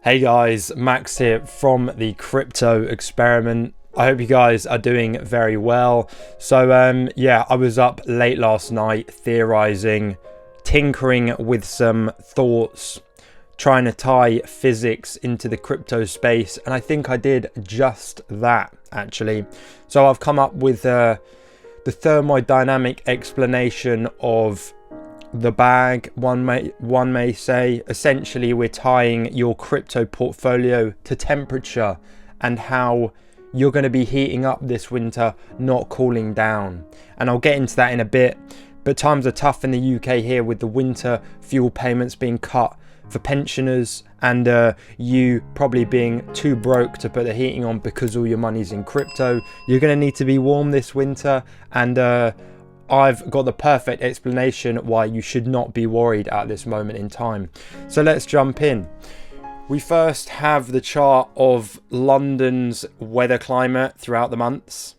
Hey guys, Max here from the Crypto Experiment. I hope you guys are doing very well. So yeah, I was up late last night theorizing, tinkering with some thoughts, trying to tie physics into the crypto space, and I think I did just that actually. So I've come up with the thermodynamic explanation of the bag. One may say essentially we're tying your crypto portfolio to temperature and how you're going to be heating up this winter, not cooling down. And I'll get into that in a bit, but times are tough in the UK here with the winter fuel payments being cut for pensioners and you probably being too broke to put the heating on because all your money's in crypto. You're going to need to be warm this winter, and I've got the perfect explanation why you should not be worried at this moment in time. So let's jump in. We first have the chart of London's weather climate throughout the months.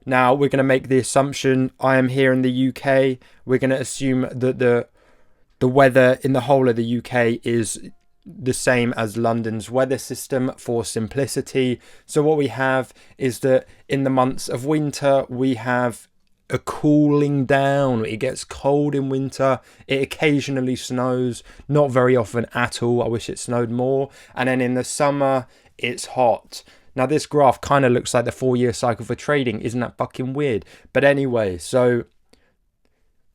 Now we're going to make the assumption I am here in the UK. We're going to assume that the weather in the whole of the UK is the same as London's weather system for simplicity. So what we have is that in the months of winter we have a cooling down. It gets cold in winter. It occasionally snows, not very often at all. I wish it snowed more. And then in the summer, it's hot. Now this graph kind of looks like the 4-year cycle for trading. Isn't that fucking weird? But anyway, so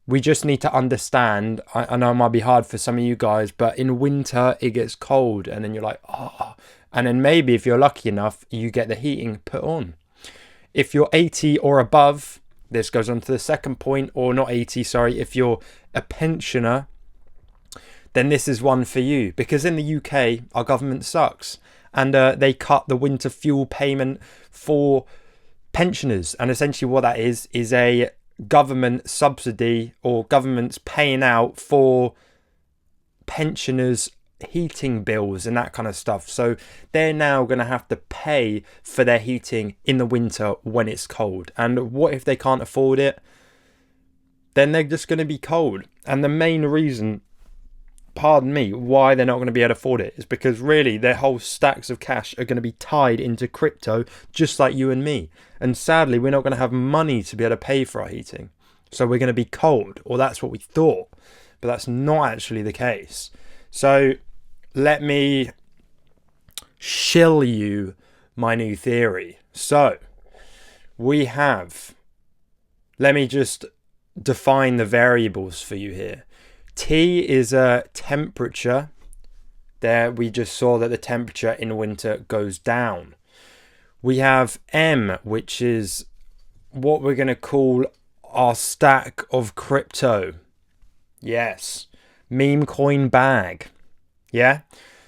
we just need to understand. I know it might be hard for some of you guys, but in winter, it gets cold. And then you're like, oh. And then maybe if you're lucky enough, you get the heating put on. If you're 80 or above, this goes on to the second point, or not 80, sorry. If you're a pensioner, then this is one for you. Because in the UK, our government sucks. And they cut the winter fuel payment for pensioners. And essentially what that is a government subsidy, or government's paying out for pensioners' heating bills and that kind of stuff. So they're now going to have to pay for their heating in the winter when it's cold. And what if they can't afford it? Then they're just going to be cold. And the main reason, pardon me, why they're not going to be able to afford it is because really their whole stacks of cash are going to be tied into crypto, just like you and me. And sadly, we're not going to have money to be able to pay for our heating. So we're going to be cold, or that's what we thought. But that's not actually the case. So let me shill you my new theory. So we have, let me just define the variables for you here. T is a temperature. There we just saw that the temperature in winter goes down. We have M, which is what we're going to call our stack of crypto. Yes. Meme coin bag. Yeah,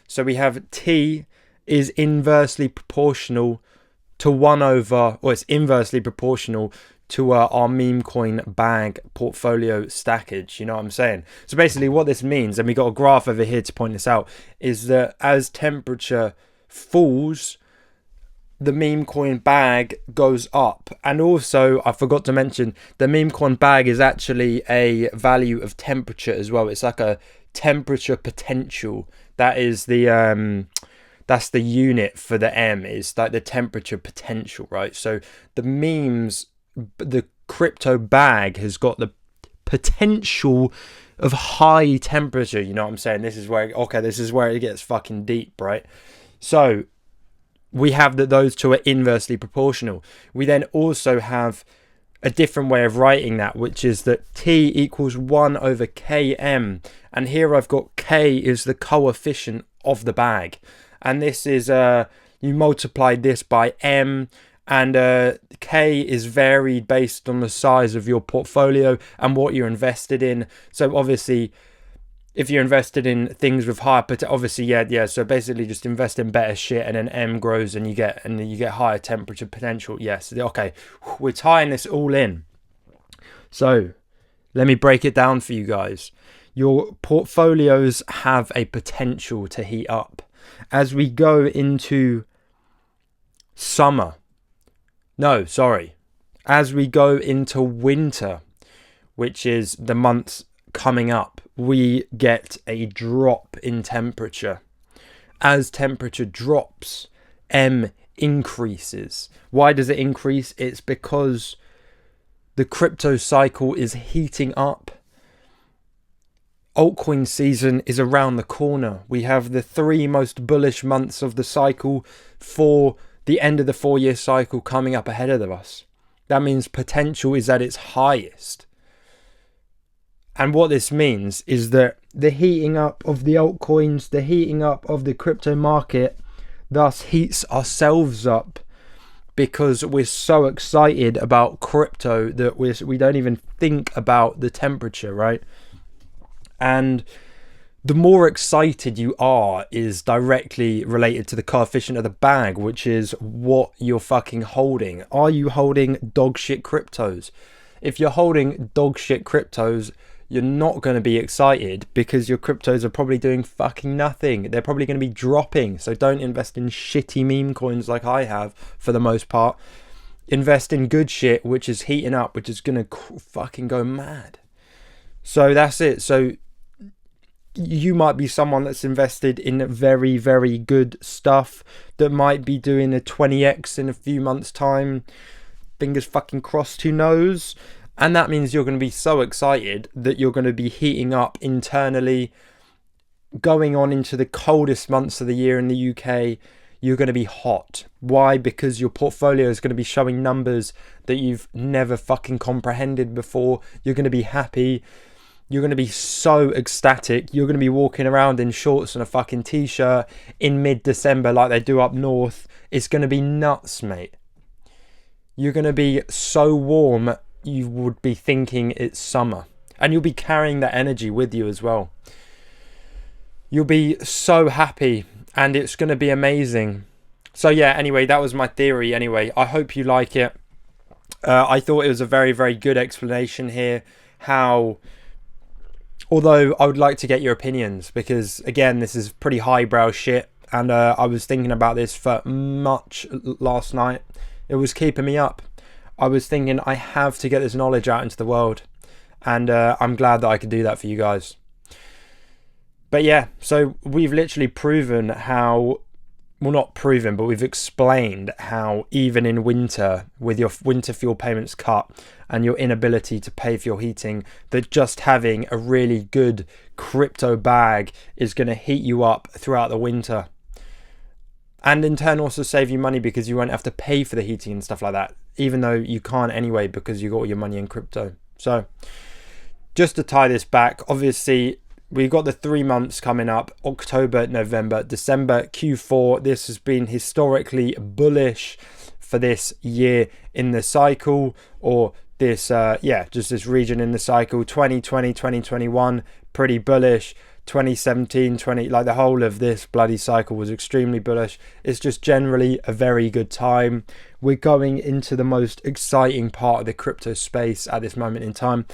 so we have T is inversely proportional to 1 over, or it's inversely proportional to our meme coin bag portfolio stackage. You know what I'm saying? So basically what this means, and we got a graph over here to point this out, is that as temperature falls, the meme coin bag goes up. And also, I forgot to mention, the meme coin bag is actually a value of temperature as well. It's like a temperature potential. That is the that's the unit for the M, is like the temperature potential, right? So the crypto bag has got the potential of high temperature. You know what I'm saying? This is where it gets fucking deep, right? So we have that those two are inversely proportional. We then also have a different way of writing that, which is that T equals 1 over Km. And here I've got K is the coefficient of the bag. And this is, you multiply this by M, and K is varied based on the size of your portfolio and what you're invested in. So obviously, if you're invested in things with higher, obviously, yeah. So basically, just invest in better shit, and then M grows, and you get higher temperature potential. Yes, okay, we're tying this all in. So let me break it down for you guys. Your portfolios have a potential to heat up as we go into summer. No, sorry, as we go into winter, which is the months coming up, we get a drop in temperature. As temperature drops, M increases. Why does it increase? It's because the crypto cycle is heating up. Altcoin season is around the corner. We have the 3 most bullish months of the cycle for the end of the 4-year cycle coming up ahead of us. That means potential is at its highest. And what this means is that the heating up of the altcoins, the heating up of the crypto market, thus heats ourselves up, because we're so excited about crypto that we don't even think about the temperature, right? And the more excited you are is directly related to the coefficient of the bag, which is what you're fucking holding. Are you holding dog shit cryptos? If you're holding dog shit cryptos, you're not going to be excited, because your cryptos are probably doing fucking nothing. They're probably going to be dropping. So don't invest in shitty meme coins like I have for the most part. Invest in good shit, which is heating up, which is going to fucking go mad. So that's it. So you might be someone that's invested in very, very good stuff that might be doing a 20x in a few months' time. Fingers fucking crossed, who knows? And that means you're going to be so excited that you're going to be heating up internally, going on into the coldest months of the year in the UK. You're going to be hot. Why? Because your portfolio is going to be showing numbers that you've never fucking comprehended before. You're going to be happy. You're going to be so ecstatic. You're going to be walking around in shorts and a fucking t-shirt in mid-December like they do up north. It's going to be nuts, mate. You're going to be so warm, you would be thinking it's summer. And you'll be carrying that energy with you as well. You'll be so happy, and it's going to be amazing. So yeah, anyway, that was my theory anyway. I hope you like it. I thought it was a very, very good explanation here. How... Although I would like to get your opinions, because again, this is pretty highbrow shit, and I was thinking about this for much last night. It was keeping me up. I was thinking I have to get this knowledge out into the world, and I'm glad that I could do that for you guys. But yeah, so we've literally proven how, well, not proven, but we've explained how even in winter, with your winter fuel payments cut and your inability to pay for your heating, that just having a really good crypto bag is going to heat you up throughout the winter. And in turn also save you money, because you won't have to pay for the heating and stuff like that, even though you can't anyway, because you got all your money in crypto. So just to tie this back, obviously we've got the 3 months coming up: October, November, December, Q4. This has been historically bullish for this year in the cycle, or this just this region in the cycle. 2020, 2021, pretty bullish. 2017, like the whole of this bloody cycle was extremely bullish. It's just generally a very good time. We're going into the most exciting part of the crypto space at this moment in time.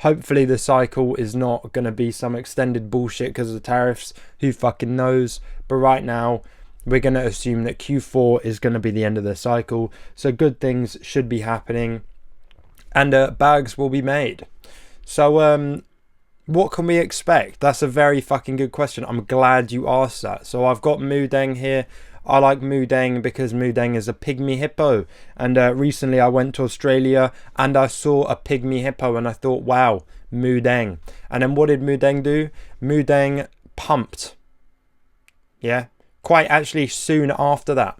Hopefully the cycle is not going to be some extended bullshit because of the tariffs. Who fucking knows? But right now, we're going to assume that Q4 is going to be the end of the cycle. So good things should be happening, and bags will be made. So what can we expect? That's a very fucking good question. I'm glad you asked that. So I've got Moodeng here. I like Moodeng because Moodeng is a pygmy hippo. And recently I went to Australia and I saw a pygmy hippo and I thought, wow, Moodeng. And then what did Moodeng do? Moodeng pumped. Yeah, quite actually soon after that.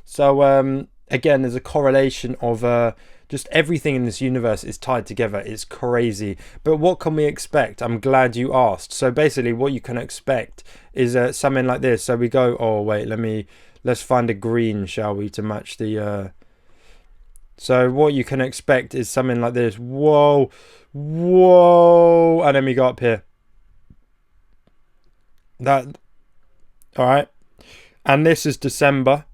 So again, there's a correlation of just everything in this universe is tied together. It's crazy. But what can we expect? I'm glad you asked. So basically what you can expect is something like this. So we go, oh wait, let's find a green, shall we, to match the so what you can expect is something like this. Whoa, whoa, and then we go up here. That, all right, and this is December.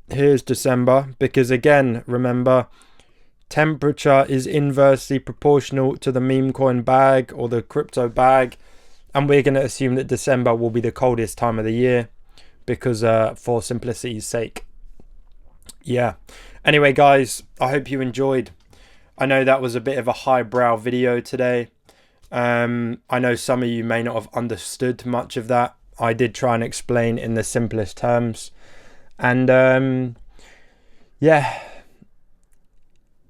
Here's December, because again, remember, temperature is inversely proportional to the meme coin bag or the crypto bag, and we're going to assume that December will be the coldest time of the year, because for simplicity's sake. Yeah, anyway guys, I hope you enjoyed. I know that was a bit of a highbrow video today. I know some of you may not have understood much of that. I did try and explain in the simplest terms. And yeah,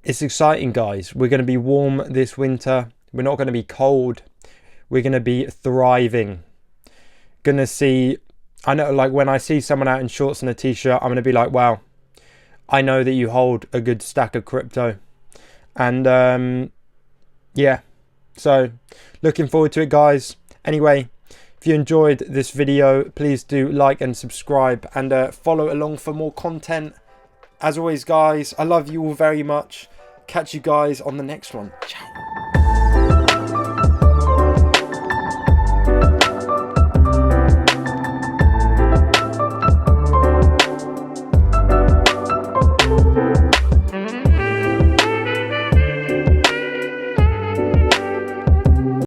it's exciting, guys. We're going to be warm this winter. We're not going to be cold. We're going to be thriving. Going to see, I know, like when I see someone out in shorts and a t-shirt, I'm going to be like, wow, I know that you hold a good stack of crypto. And yeah, so looking forward to it, guys. Anyway, if you enjoyed this video, please do like and subscribe, and follow along for more content. As always, guys, I love you all very much. Catch you guys on the next one. Ciao.